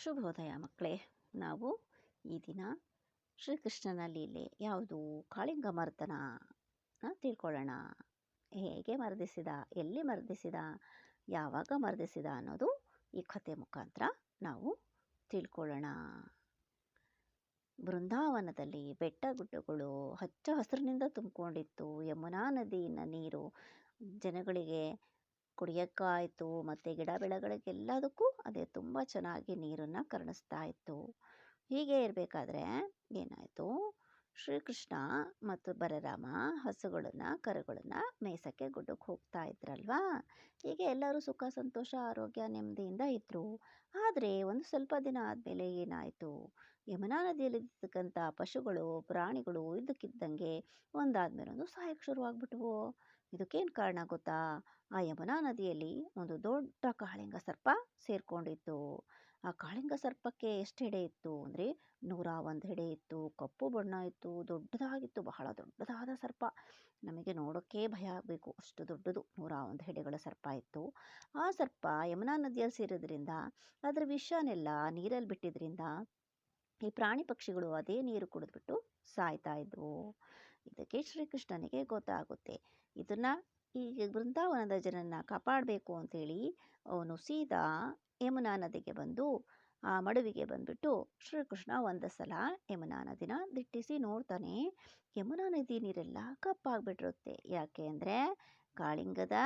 ಶುಭೋದಯ ಮಕ್ಕಳೇ. ನಾವು ಈ ದಿನ ಶ್ರೀಕೃಷ್ಣನ ಲೀಲೆ ಯಾವುದು ಕಾಳಿಂಗ ಮರ್ದನ ತಿಳ್ಕೊಳ್ಳೋಣ. ಹೇಗೆ ಮರ್ದಿಸಿದ, ಎಲ್ಲಿ ಮರ್ದಿಸಿದ, ಯಾವಾಗ ಮರ್ದಿಸಿದ ಅನ್ನೋದು ಈ ಕಥೆ ಮುಖಾಂತರ ನಾವು ತಿಳ್ಕೊಳ್ಳೋಣ. ಬೃಂದಾವನದಲ್ಲಿ ಬೆಟ್ಟ ಗುಡ್ಡಗಳು ಹಚ್ಚ ಹಸಿರಿನಿಂದ ತುಂಬಿಕೊಂಡಿತ್ತು. ಯಮುನಾ ನದಿಯ ನೀರು ಜನಗಳಿಗೆ ಕುಡಿಯೋಕ್ಕಾಯಿತು, ಮತ್ತು ಗಿಡ ಬೆಳೆಗಳಿಗೆಲ್ಲದಕ್ಕೂ ಅದೇ ತುಂಬ ಚೆನ್ನಾಗಿ ನೀರನ್ನು ಕರುಣಿಸ್ತಾ ಇತ್ತು. ಹೀಗೆ ಇರಬೇಕಾದ್ರೆ ಏನಾಯಿತು, ಶ್ರೀಕೃಷ್ಣ ಮತ್ತು ಬಲರಾಮ ಹಸುಗಳನ್ನು ಕರುಗಳನ್ನು ಮೇಯ್ಸೋಕ್ಕೆ ಗುಡ್ಡಕ್ಕೆ ಹೋಗ್ತಾ ಇದ್ರಲ್ವಾ. ಹೀಗೆ ಎಲ್ಲರೂ ಸುಖ ಸಂತೋಷ ಆರೋಗ್ಯ ನೆಮ್ಮದಿಯಿಂದ ಇದ್ದರು. ಆದರೆ ಒಂದು ಸ್ವಲ್ಪ ದಿನ ಆದಮೇಲೆ ಏನಾಯಿತು, ಯಮುನಾ ನದಿಯಲ್ಲಿರ್ತಕ್ಕಂಥ ಪಶುಗಳು ಪ್ರಾಣಿಗಳು ಇದ್ದಕ್ಕಿದ್ದಂಗೆ ಒಂದಾದ್ಮೇಲೆ ಒಂದು ಸಾಯಕ್ಕೆ ಶುರುವಾಗ್ಬಿಟ್ವು. ಇದಕ್ಕೇನು ಕಾರಣ ಗೊತ್ತಾ? ಆ ಯಮುನಾ ನದಿಯಲ್ಲಿ ಒಂದು ದೊಡ್ಡ ಕಾಳಿಂಗ ಸರ್ಪ ಸೇರ್ಕೊಂಡಿತ್ತು. ಆ ಕಾಳಿಂಗ ಸರ್ಪಕ್ಕೆ ಎಷ್ಟು ಹೆಡೆ ಇತ್ತು ಅಂದರೆ 101 ಹೆಡೆ ಇತ್ತು. ಕಪ್ಪು ಬಣ್ಣ ಇತ್ತು, ದೊಡ್ಡದಾಗಿತ್ತು, ಬಹಳ ದೊಡ್ಡದಾದ ಸರ್ಪ. ನಮಗೆ ನೋಡೋಕ್ಕೆ ಭಯ ಆಗಬೇಕು, ಅಷ್ಟು ದೊಡ್ಡದು 101 ಹೆಡೆಗಳ ಸರ್ಪ ಇತ್ತು. ಆ ಸರ್ಪ ಯಮುನಾ ನದಿಯಲ್ಲಿ ಸೇರೋದ್ರಿಂದ ಅದರ ವಿಷನೆಲ್ಲ ನೀರಲ್ಲಿ ಬಿಟ್ಟಿದ್ರಿಂದ ಈ ಪ್ರಾಣಿ ಪಕ್ಷಿಗಳು ಅದೇ ನೀರು ಕುಡಿದ್ಬಿಟ್ಟು ಸಾಯ್ತಾ ಇದ್ವು. ಇದಕ್ಕೆ ಶ್ರೀಕೃಷ್ಣನಿಗೆ ಗೊತ್ತಾಗುತ್ತೆ. ಇದನ್ನು ಈ ಬೃಂದಾವನದ ಜನರನ್ನ ಕಾಪಾಡಬೇಕು ಅಂತೇಳಿ ಅವನು ಸೀದಾ ಯಮುನಾ ನದಿಗೆ ಬಂದು ಆ ಮಡುವಿಗೆ ಬಂದುಬಿಟ್ಟು ಶ್ರೀಕೃಷ್ಣ ಒಂದು ಸಲ ಯಮುನಾ ನದಿನ ದಿಟ್ಟಿಸಿ ನೋಡ್ತಾನೆ. ಯಮುನಾ ನದಿ ನೀರೆಲ್ಲ ಕಪ್ಪಾಗ್ಬಿಟ್ಟಿರುತ್ತೆ. ಯಾಕೆ ಅಂದರೆ ಕಾಳಿಂಗದ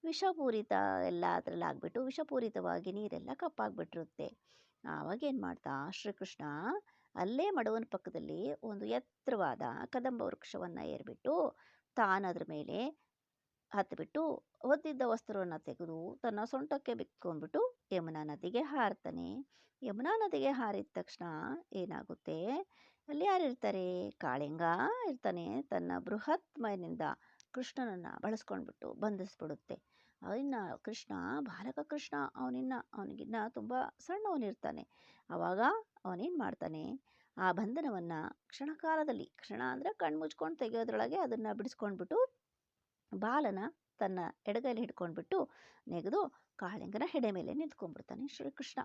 ವಿಷಪೂರಿತ ಎಲ್ಲ ಅದರಲ್ಲಿ ಆಗ್ಬಿಟ್ಟು ವಿಷಪೂರಿತವಾಗಿ ನೀರೆಲ್ಲ ಕಪ್ಪಾಗ್ಬಿಟ್ಟಿರುತ್ತೆ. ಆವಾಗ ಏನು ಮಾಡ್ತಾ ಶ್ರೀಕೃಷ್ಣ ಅಲ್ಲೇ ಮಡುವನ ಪಕ್ಕದಲ್ಲಿ ಒಂದು ಎತ್ತರವಾದ ಕದಂಬ ವೃಕ್ಷವನ್ನು ಏರ್ಬಿಟ್ಟು ತಾನದ್ರ ಮೇಲೆ ಹತ್ತಿಬಿಟ್ಟು ಹೊತ್ತಿದ್ದ ವಸ್ತ್ರವನ್ನು ತೆಗೆದು ತನ್ನ ಸೊಂಟಕ್ಕೆ ಬಿಕ್ಕೊಂಡ್ಬಿಟ್ಟು ಯಮುನಾ ನದಿಗೆ ಹಾರ್ತಾನೆ. ಯಮುನಾ ನದಿಗೆ ಹಾರಿದ ತಕ್ಷಣ ಏನಾಗುತ್ತೆ, ಅಲ್ಲಿ ಯಾರಿರ್ತಾರೆ? ಕಾಳಿಂಗ ಇರ್ತಾನೆ. ತನ್ನ ಬೃಹತ್ ಮೈನಿಂದ ಕೃಷ್ಣನನ್ನು ಬಳಸ್ಕೊಂಡ್ಬಿಟ್ಟು ಬಂಧಿಸ್ಬಿಡುತ್ತೆ. ಇನ್ನು ಕೃಷ್ಣ ಬಾಲಕ ಕೃಷ್ಣ ಅವನಿಗಿನ್ನ ತುಂಬ ಸಣ್ಣವನಿರ್ತಾನೆ. ಆವಾಗ ಅವನೇನು ಮಾಡ್ತಾನೆ, ಆ ಬಂಧನವನ್ನು ಕ್ಷಣಕಾಲದಲ್ಲಿ, ಕ್ಷಣ ಅಂದರೆ ಕಣ್ಣು ಮುಚ್ಕೊಂಡು ತೆಗೆಯೋದ್ರೊಳಗೆ ಅದನ್ನು ಬಿಡಿಸ್ಕೊಂಡ್ಬಿಟ್ಟು ಬಾಲನ ತನ್ನ ಎಡಗೈಲಿ ಹಿಡ್ಕೊಂಡ್ಬಿಟ್ಟು ನೆಗೆದು ಕಾಳಿಂಗನ ಹೆಡೆ ಮೇಲೆ ನಿಂತ್ಕೊಂಡ್ಬಿಡ್ತಾನೆ ಶ್ರೀಕೃಷ್ಣ.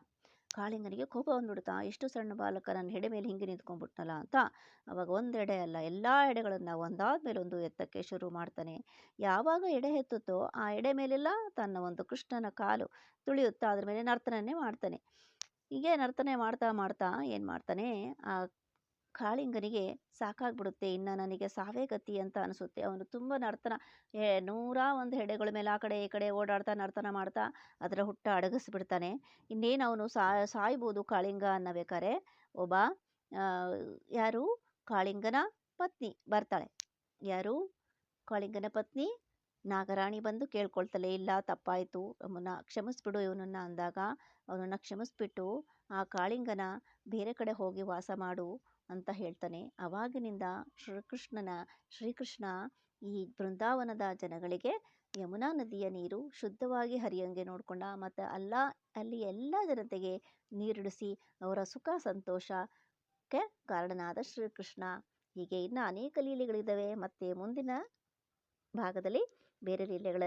ಕಾಳಿಂಗನಿಗೆ ಕೋಪ ಬಂದ್ಬಿಡ್ತಾ, ಎಷ್ಟು ಸಣ್ಣ ಬಾಲಕ ನನ್ನ ಹೆಡೆ ಮೇಲೆ ಹಿಂಗೆ ನಿಂತ್ಕೊಂಡ್ಬಿಟ್ನಲ್ಲ ಅಂತ. ಅವಾಗ ಒಂದು ಎಡೆ ಅಲ್ಲ, ಎಲ್ಲ ಎಡೆಗಳನ್ನು ಒಂದಾದ್ಮೇಲೆ ಒಂದು ಎತ್ತಕ್ಕೆ ಶುರು ಮಾಡ್ತಾನೆ. ಯಾವಾಗ ಎಡೆ ಎತ್ತುತ್ತೋ ಆ ಎಡೆ ಮೇಲೆಲ್ಲ ತನ್ನ ಒಂದು ಕೃಷ್ಣನ ಕಾಲು ತುಳಿಯುತ್ತಾ ಅದ್ರ ಮೇಲೆ ನರ್ತನೆ ಮಾಡ್ತಾನೆ. ಹೀಗೆ ನರ್ತನೆ ಮಾಡ್ತಾ ಮಾಡ್ತಾ ಏನು ಮಾಡ್ತಾನೆ, ಆ ಕಾಳಿಂಗನಿಗೆ ಸಾಕಾಗ್ಬಿಡುತ್ತೆ. ಇನ್ನು ನನಗೆ ಸಾವೇ ಗತಿ ಅಂತ ಅನಿಸುತ್ತೆ. ಅವನು ತುಂಬ ನರ್ತನ 101 ಹೆಡೆಗಳ ಮೇಲೆ ಆ ಕಡೆ ಈ ಕಡೆ ಓಡಾಡ್ತಾ ನರ್ತನ ಮಾಡ್ತಾ ಅದರ ಹುಟ್ಟ ಅಡಗಿಸ್ಬಿಡ್ತಾನೆ. ಇನ್ನೇನು ಅವನು ಸಾಯ್ಬೋದು ಕಾಳಿಂಗ ಅನ್ನಬೇಕಾರೆ ಒಬ್ಬ ಯಾರು ಕಾಳಿಂಗನ ಪತ್ನಿ ಬರ್ತಾಳೆ. ಯಾರು? ಕಾಳಿಂಗನ ಪತ್ನಿ ನಾಗರಾಣಿ ಬಂದು ಕೇಳ್ಕೊಳ್ತಾಳೆ, ಇಲ್ಲ ತಪ್ಪಾಯಿತು, ಅವನ್ನ ಕ್ಷಮಿಸ್ಬಿಡು ಇವನನ್ನು ಅಂದಾಗ ಅವನನ್ನು ಕ್ಷಮಿಸ್ಬಿಟ್ಟು ಆ ಕಾಳಿಂಗನ ಬೇರೆ ಕಡೆ ಹೋಗಿ ವಾಸ ಮಾಡು ಅಂತ ಹೇಳ್ತಾನೆ. ಅವಾಗಿನಿಂದ ಶ್ರೀಕೃಷ್ಣ ಈ ಬೃಂದಾವನದ ಜನಗಳಿಗೆ ಯಮುನಾ ನದಿಯ ನೀರು ಶುದ್ಧವಾಗಿ ಹರಿಯಂಗೆ ನೋಡಿಕೊಂಡ. ಮತ್ತು ಅಲ್ಲಿ ಎಲ್ಲ ಜನತೆಗೆ ನೀರಿಡಿಸಿ ಅವರ ಸುಖ ಸಂತೋಷಕ್ಕೆ ಕಾರಣನಾದ ಶ್ರೀಕೃಷ್ಣ. ಹೀಗೆ ಇನ್ನು ಅನೇಕ ಲೀಲೆಗಳಿದ್ದಾವೆ. ಮತ್ತು ಮುಂದಿನ ಭಾಗದಲ್ಲಿ ಬೇರೆ ಲೀಲೆಗಳ